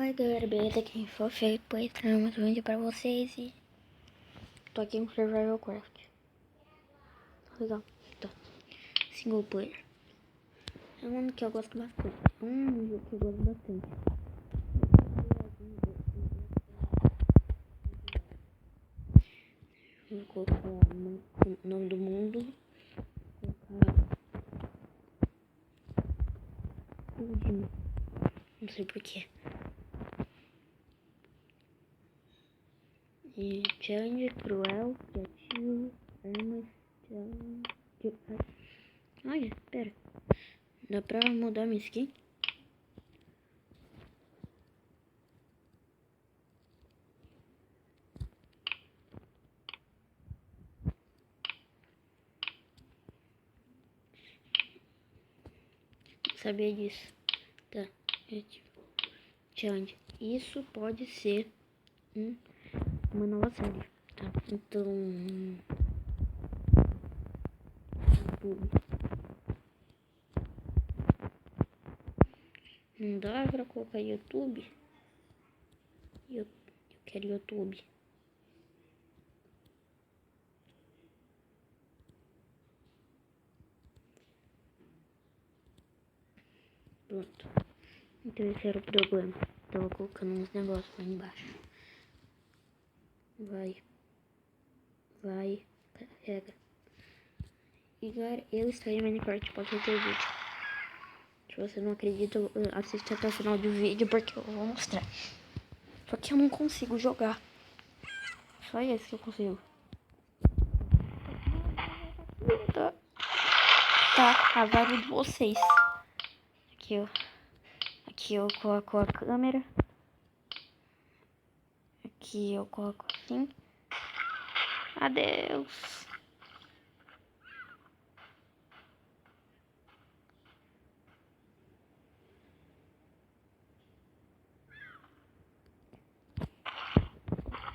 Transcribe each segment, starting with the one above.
Fala galera, beleza? Quem for feio, pois trazer mais um vídeo pra vocês e tô aqui no Survival Craft. Legal, tá. Single player. É um que eu gosto bastante. É um jogo que eu gosto bastante. Vou colocar o nome do mundo. Não sei porquê. E challenge, cruel, criativo, armas, challenge. Olha, pera. Dá pra mudar minha skin? Sabia disso. Tá. Challenge. Isso pode ser uma nova série. Tá. Então. YouTube. Não dá pra colocar YouTube? Eu quero YouTube. Pronto. Então esse era o problema. Tava colocando uns negócios lá embaixo. Vai. Carrega. E galera, eu estou em Minecraft, pode ter vídeo. Se você não acredita, assiste até o final do vídeo porque eu vou mostrar. Só que eu não consigo jogar. Só esse que eu consigo. Tá, a vaga de vocês. Aqui eu coloco a câmera. Aqui eu coloco assim. Adeus.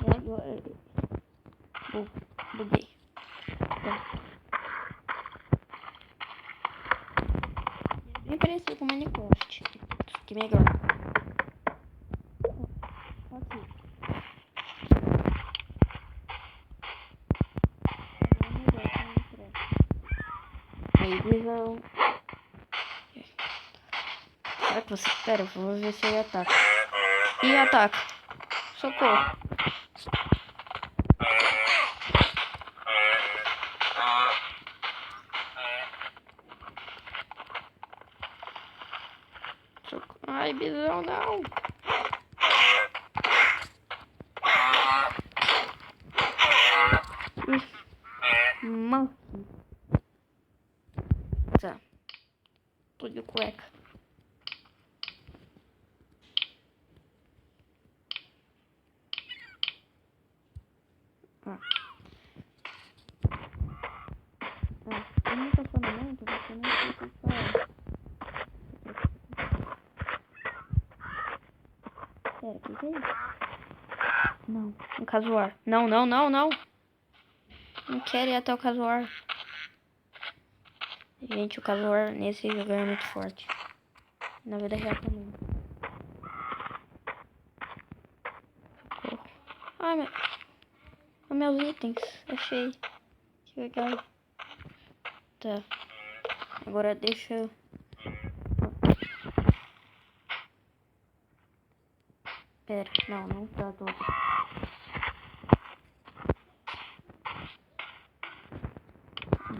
E agora buguei. Tá. Bem parecido com Minecraft. Que melhor. Aqui. Aí, visão. Será que você... Pera, vou ver se ele ataca. E ataca. Socorro. Ai, visão, não. Mano. Tá. Tô de cueca. Eu não tô falando muito, você não sei o que falar. Pera, o que é isso? Não, um casuar. Não. Não quero ir até o casuar. Gente, o casuar nesse jogo é muito forte. Na vida real também. Socorro. Ai, meus itens. Achei. Que legal. Tá. Agora deixa eu... Pera, não tá todo.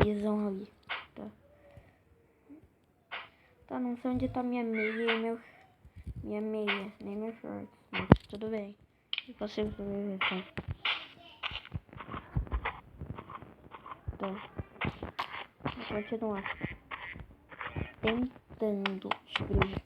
Visão ali. Tá, não sei onde tá minha meia e minha meia, nem meu shorts, mas tudo bem. Eu consigo sobreviver, tá? Então, vou continuar tentando sobreviver.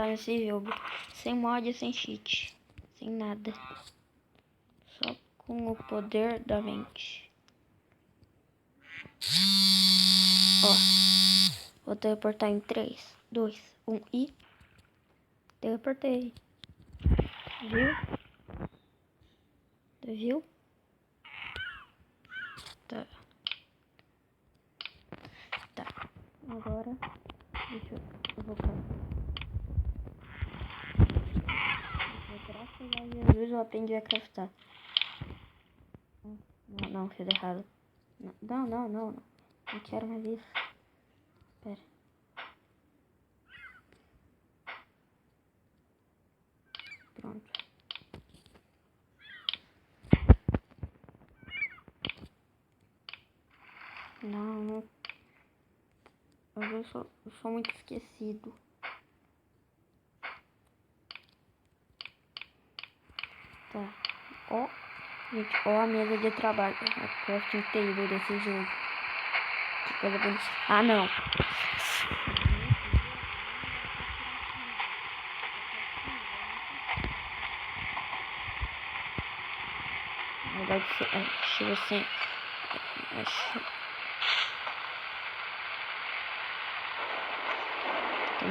craftar nesse jogo. Sem mod, sem cheat. Sem nada. Só com o poder da mente. Ó. Vou teleportar em 3, 2, 1 e... teleportei. Viu? Viu? Tá. Tá. Agora... deixa eu vou graças a Jesus eu aprendi a craftar. Não, fiz errado. Não quero mais isso. Pera. Pronto. Não. Eu sou muito esquecido. Tá. Ó. Gente, ó a mesa de trabalho. A crafting table desse jogo. Que coisa bonita. Ah, não. Agora deixa eu ver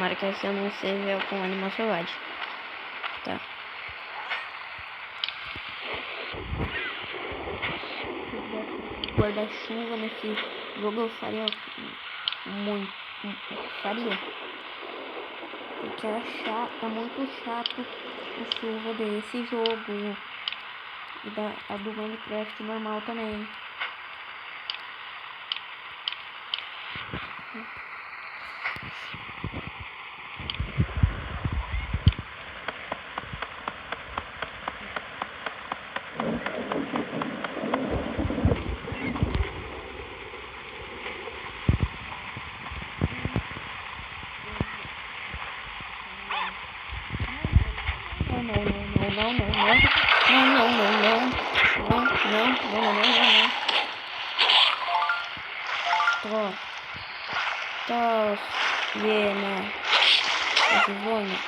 tomara que essa não seja com animal selvagem. Tá. Guarda-chuva nesse jogo eu faria muito. Faria. Porque é muito chato a chuva desse jogo. E a do Minecraft normal também. Não. Tá vendo?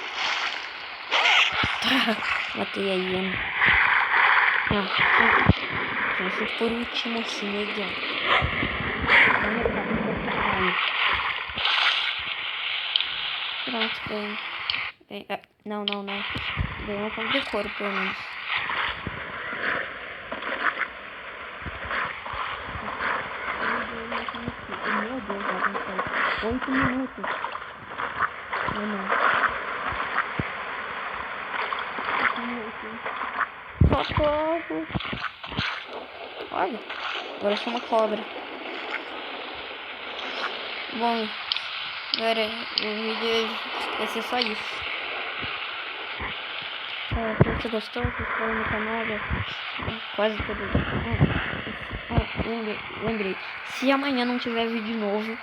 Matei a hiena. Esse por último, assim, legal. Pronto, bem. Não. Ganhou um pouco de couro, pelo menos. Meu Deus, já pensei. 8 minutos. Não. Socorro. Olha, agora eu sou uma cobra. Bom, galera, o vídeo vai ser só isso. Se você gostou, se inscreva no canal. Quase todo dia. Lembrei. Se amanhã não tiver vídeo novo,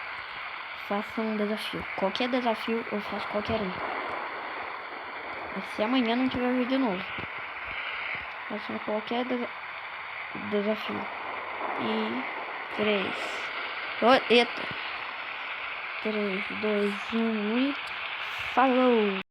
faça um desafio. Qualquer desafio eu faço qualquer um. Mas se amanhã não tiver vídeo novo, faça qualquer desafio. E 3. Eita. 3, 2, 1 e falou!